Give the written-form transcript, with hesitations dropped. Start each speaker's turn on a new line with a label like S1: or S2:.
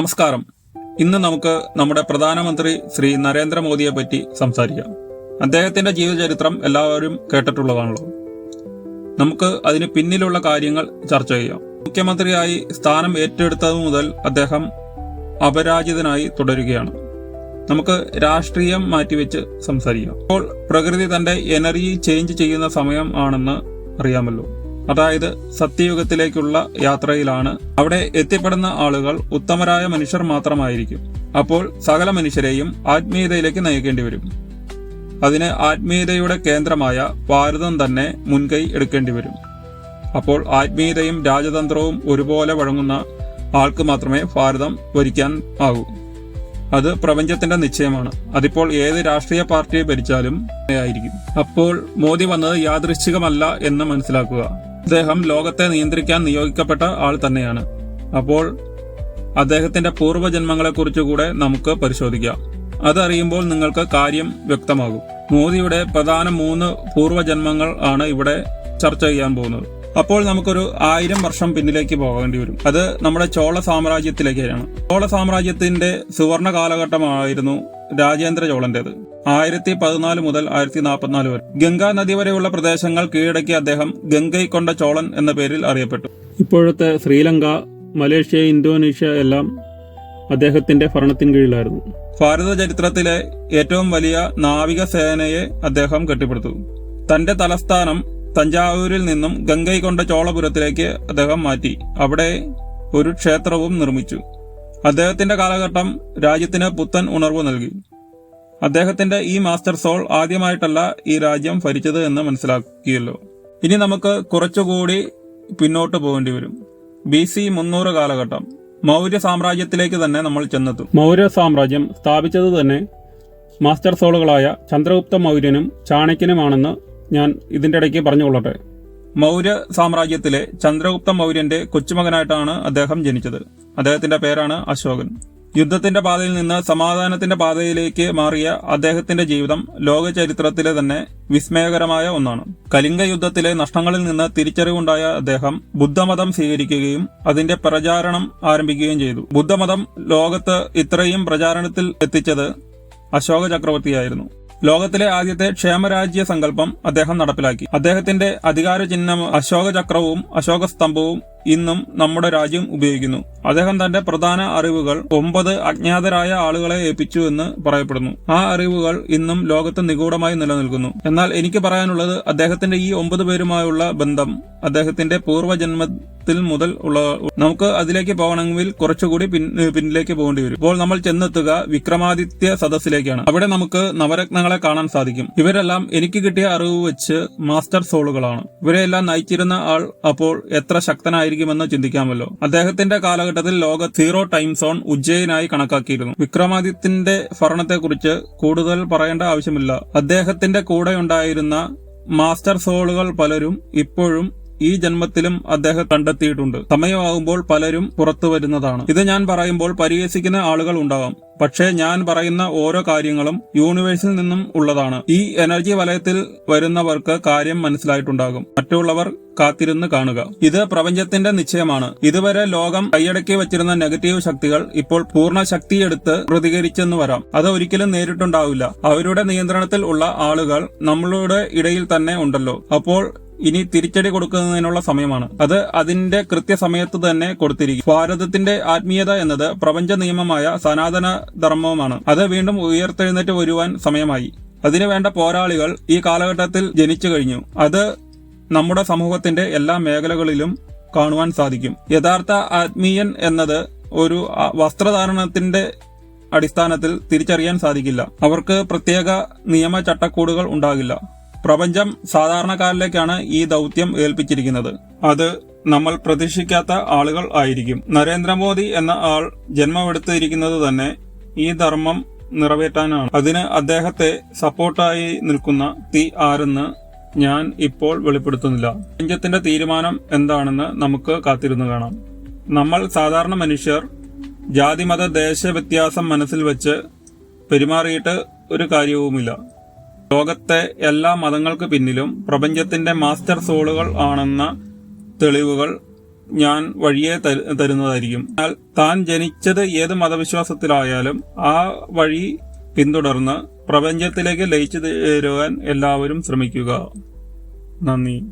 S1: നമസ്കാരം. ഇന്ന് നമുക്ക് നമ്മുടെ പ്രധാനമന്ത്രി ശ്രീ നരേന്ദ്രമോദിയെ പറ്റി സംസാരിക്കാം. അദ്ദേഹത്തിന്റെ ജീവചരിത്രം എല്ലാവരും കേട്ടിട്ടുള്ളതാണല്ലോ. നമുക്ക് അതിന് പിന്നിലുള്ള കാര്യങ്ങൾ ചർച്ച ചെയ്യാം. മുഖ്യമന്ത്രിയായി സ്ഥാനം ഏറ്റെടുത്തതു മുതൽ അദ്ദേഹം അപരാജിതനായി തുടരുകയാണ്. നമുക്ക് രാഷ്ട്രീയം മാറ്റിവെച്ച് സംസാരിക്കാം. ഇപ്പോൾ പ്രകൃതി തന്റെ എനർജി ചേഞ്ച് ചെയ്യുന്ന സമയം ആണെന്ന് അറിയാമല്ലോ. അതായത് സത്യയുഗത്തിലേക്കുള്ള യാത്രയിലാണ്. അവിടെ എത്തിപ്പെടുന്ന ആളുകൾ ഉത്തമരായ മനുഷ്യർ മാത്രമായിരിക്കും. അപ്പോൾ സകല മനുഷ്യരെയും ആത്മീയതയിലേക്ക് നയിക്കേണ്ടി വരും. അതിന് ആത്മീയതയുടെ കേന്ദ്രമായ ഭാരതം തന്നെ മുൻകൈ എടുക്കേണ്ടി വരും. അപ്പോൾ ആത്മീയതയും രാജതന്ത്രവും ഒരുപോലെ വഴങ്ങുന്ന ആൾക്ക് മാത്രമേ ഭാരതം ഭരിക്കാൻ ആകൂ. അത് പ്രപഞ്ചത്തിന്റെ നിശ്ചയമാണ്. അതിപ്പോൾ ഏത് രാഷ്ട്രീയ പാർട്ടി ഭരിച്ചാലും ആയിരിക്കും. അപ്പോൾ മോദി വന്നത് യാദൃശ്ചികമല്ല എന്ന് മനസ്സിലാക്കുക. അദ്ദേഹം ലോകത്തെ നിയന്ത്രിക്കാൻ നിയോഗിക്കപ്പെട്ട ആൾ തന്നെയാണ്. അപ്പോൾ അദ്ദേഹത്തിന്റെ പൂർവ്വജന്മങ്ങളെക്കുറിച്ചുകൂടെ നമുക്ക് പരിശോധിക്കാം. അതറിയുമ്പോൾ നിങ്ങൾക്ക് കാര്യം വ്യക്തമാകും. മോദിയുടെ പ്രധാന 3 പൂർവ്വജന്മങ്ങൾ ആണ് ഇവിടെ ചർച്ച ചെയ്യാൻ പോകുന്നത്. അപ്പോൾ നമുക്കൊരു 1000 വർഷം പിന്നിലേക്ക് പോകേണ്ടി വരും. അത് നമ്മുടെ ചോള സാമ്രാജ്യത്തിലേക്കാണ്. ചോള സാമ്രാജ്യത്തിന്റെ സുവർണ കാലഘട്ടമായിരുന്നു രാജേന്ദ്ര ചോളന്റേത്. 1014 മുതൽ 1044 വരെ ഗംഗാ നദി വരെയുള്ള പ്രദേശങ്ങൾ കീഴടക്കി അദ്ദേഹം ഗംഗൈകൊണ്ട ചോളൻ എന്ന പേരിൽ അറിയപ്പെട്ടു. ഇപ്പോഴത്തെ ശ്രീലങ്ക, മലേഷ്യ, ഇന്തോനേഷ്യ എല്ലാം അദ്ദേഹത്തിന്റെ ഭരണത്തിന് കീഴിലായിരുന്നു. ഭാരത ചരിത്രത്തിലെ ഏറ്റവും വലിയ നാവിക സേനയെ അദ്ദേഹം കെട്ടിപ്പടുത്തു. തന്റെ തലസ്ഥാനം തഞ്ചാവൂരിൽ നിന്നും ഗംഗൈകൊണ്ട ചോളപുരത്തിലേക്ക് അദ്ദേഹം മാറ്റി. അവിടെ ഒരു ക്ഷേത്രവും നിർമ്മിച്ചു. അദ്ദേഹത്തിന്റെ കാലഘട്ടം രാജ്യത്തിന് പുത്തൻ ഉണർവ് നൽകി. അദ്ദേഹത്തിന്റെ ഈ മാസ്റ്റർ സോൾ ആദ്യമായിട്ടല്ല ഈ രാജ്യം ഭരിച്ചത് എന്ന് മനസ്സിലാക്കിയല്ലോ. ഇനി നമുക്ക് കുറച്ചുകൂടി പിന്നോട്ട് പോകേണ്ടി വരും. BC 300 കാലഘട്ടം. മൗര്യ സാമ്രാജ്യത്തിലേക്ക് തന്നെ നമ്മൾ ചെന്നെത്തും. മൗര്യ സാമ്രാജ്യം സ്ഥാപിച്ചത് തന്നെ മാസ്റ്റർ സോളുകളായ ചന്ദ്രഗുപ്ത മൗര്യനും ചാണക്യനുമാണെന്ന് ഞാൻ ഇതിന്റെ ഇടയ്ക്ക് പറഞ്ഞുകൊള്ളട്ടെ. മൗര്യ സാമ്രാജ്യത്തിലെ ചന്ദ്രഗുപ്ത മൗര്യന്റെ കൊച്ചുമകനായിട്ടാണ് അദ്ദേഹം ജനിച്ചത്. അദ്ദേഹത്തിന്റെ പേരാണ് അശോകൻ. യുദ്ധത്തിന്റെ പാതയിൽ നിന്ന് സമാധാനത്തിന്റെ പാതയിലേക്ക് മാറിയ അദ്ദേഹത്തിന്റെ ജീവിതം ലോക ചരിത്രത്തിലെ തന്നെ വിസ്മയകരമായ ഒന്നാണ്. കലിംഗ യുദ്ധത്തിലെ നഷ്ടങ്ങളിൽ നിന്ന് തിരിച്ചറിവുണ്ടായ അദ്ദേഹം ബുദ്ധമതം സ്വീകരിക്കുകയും അതിന്റെ പ്രചാരണം ആരംഭിക്കുകയും ചെയ്തു. ബുദ്ധമതം ലോകത്ത് ഇത്രയും പ്രചാരണത്തിൽ എത്തിച്ചത് അശോക ചക്രവർത്തിയായിരുന്നു. ലോകത്തിലെ ആദ്യത്തെ ക്ഷേമരാജ്യ സങ്കല്പം അദ്ദേഹം നടപ്പിലാക്കി. അദ്ദേഹത്തിന്റെ അധികാര ചിഹ്നം അശോക ചക്രവും അശോക സ്തംഭവും ഇന്നും നമ്മുടെ രാജ്യം ഉപയോഗിക്കുന്നു. അദ്ദേഹം തന്റെ പ്രധാന അറിവുകൾ 9 അജ്ഞാതരായ ആളുകളെ ഏൽപ്പിച്ചു എന്ന് പറയപ്പെടുന്നു. ആ അറിവുകൾ ഇന്നും ലോകത്ത് നിഗൂഢമായി നിലനിൽക്കുന്നു. എന്നാൽ എനിക്ക് പറയാനുള്ളത് അദ്ദേഹത്തിന്റെ ഈ 9 പേരുമായുള്ള ബന്ധം അദ്ദേഹത്തിന്റെ പൂർവ്വജന്മത്തിൽ മുതൽ ഉള്ള. നമുക്ക് അതിലേക്ക് പോകണമെങ്കിൽ കുറച്ചുകൂടി പിന്നിലേക്ക് പോകേണ്ടി വരും. ഇപ്പോൾ നമ്മൾ ചെന്നെത്തുക വിക്രമാദിത്യ സദസ്സിലേക്കാണ്. അവിടെ നമുക്ക് നവരത്നങ്ങളെ കാണാൻ സാധിക്കും. ഇവരെല്ലാം എനിക്ക് കിട്ടിയ അറിവ് വെച്ച് മാസ്റ്റർ സോളുകളാണ്. ഇവരെല്ലാം നയിച്ചിരുന്ന ആൾ അപ്പോൾ എത്ര ശക്തനായിരിക്കുമെന്ന് ചിന്തിക്കാമല്ലോ. അദ്ദേഹത്തിന്റെ കാലഘട്ടത്തിൽ ലോക 0 ടൈം സോൺ ഉജ്ജയിനായി കണക്കാക്കിയിരുന്നു. വിക്രമാദിത്യന്റെ ഭരണത്തെക്കുറിച്ച് കൂടുതൽ പറയേണ്ട ആവശ്യമില്ല. അദ്ദേഹത്തിന്റെ കൂടെയുണ്ടായിരുന്ന മാസ്റ്റർ സോളുകൾ പലരും ഇപ്പോഴും ഈ ജന്മത്തിലും അദ്ദേഹം കണ്ടെത്തിയിട്ടുണ്ട്. സമയമാകുമ്പോൾ പലരും പുറത്തു വരുന്നതാണ്. ഇത് ഞാൻ പറയുമ്പോൾ പരിഹസിക്കുന്ന ആളുകൾ ഉണ്ടാവാം. പക്ഷേ ഞാൻ പറയുന്ന ഓരോ കാര്യങ്ങളും യൂണിവേഴ്സിൽ നിന്നും ഉള്ളതാണ്. ഈ എനർജി വലയത്തിൽ വരുന്നവർക്ക് കാര്യം മനസ്സിലായിട്ടുണ്ടാകും. മറ്റുള്ളവർ കാത്തിരുന്ന് കാണുക. ഇത് പ്രപഞ്ചത്തിന്റെ നിശ്ചയമാണ്. ഇതുവരെ ലോകം കൈയടക്കി വച്ചിരുന്ന നെഗറ്റീവ് ശക്തികൾ ഇപ്പോൾ പൂർണ്ണ ശക്തിയെടുത്ത് പ്രതികരിച്ചെന്ന് വരാം. അത് ഒരിക്കലും നേരിട്ടുണ്ടാവില്ല. അവരുടെ നിയന്ത്രണത്തിൽ ഉള്ള ആളുകൾ നമ്മളുടെ ഇടയിൽ തന്നെ ഉണ്ടല്ലോ. അപ്പോൾ ഇനി തിരിച്ചടി കൊടുക്കുന്നതിനുള്ള സമയമാണ്. അത് അതിന്റെ കൃത്യസമയത്ത് തന്നെ കൊടുത്തിരിക്കും. ഭാരതത്തിന്റെ ആത്മീയത എന്നത് പ്രപഞ്ച നിയമമായ സനാതന ധർമ്മമാണ്. അത് വീണ്ടും ഉയർത്തെഴുന്നേറ്റ് വരുവാൻ സമയമായി. അതിനുവേണ്ട പോരാളികൾ ഈ കാലഘട്ടത്തിൽ ജനിച്ചു കഴിഞ്ഞു. അത് നമ്മുടെ സമൂഹത്തിന്റെ എല്ലാ മേഖലകളിലും കാണുവാൻ സാധിക്കും. യഥാർത്ഥ ആത്മീയൻ എന്നത് ഒരു വസ്ത്രധാരണത്തിന്റെ അടിസ്ഥാനത്തിൽ തിരിച്ചറിയാൻ സാധിക്കില്ല. അവർക്ക് പ്രത്യേക നിയമ ചട്ടക്കൂടുകൾ ഉണ്ടാകില്ല. പ്രപഞ്ചം സാധാരണക്കാരിലേക്കാണ് ഈ ദൗത്യം ഏൽപ്പിച്ചിരിക്കുന്നത്. അത് നമ്മൾ പ്രതീക്ഷിക്കാത്ത ആളുകൾ ആയിരിക്കും. നരേന്ദ്രമോദി എന്ന ആൾ ജന്മമെടുത്തിരിക്കുന്നത് തന്നെ ഈ ധർമ്മം നിറവേറ്റാനാണ്. അതിന് അദ്ദേഹത്തെ സപ്പോർട്ടായി നിൽക്കുന്ന ആരെന്ന് ഞാൻ ഇപ്പോൾ വെളിപ്പെടുത്തുന്നില്ല. പ്രപഞ്ചത്തിന്റെ തീരുമാനം എന്താണെന്ന് നമുക്ക് കാത്തിരുന്നു കാണാം. നമ്മൾ സാധാരണ മനുഷ്യർ ജാതിമത ദേശ വ്യത്യാസം മനസ്സിൽ വെച്ച് പെരുമാറിയിട്ട് ഒരു കാര്യവുമില്ല. ലോകത്തെ എല്ലാ മതങ്ങൾക്ക് പിന്നിലും പ്രപഞ്ചത്തിന്റെ മാസ്റ്റർ സോളുകൾ ആണെന്ന തെളിവുകൾ ഞാൻ വഴിയെ തരുന്നതായിരിക്കും. എന്നാൽ താൻ ജനിച്ചത് ഏത് മതവിശ്വാസത്തിലായാലും ആ വഴി പിന്തുടർന്ന് പ്രപഞ്ചത്തിലേക്ക് ലയിച്ചു ചേരുവാൻ എല്ലാവരും ശ്രമിക്കുക. നന്ദി.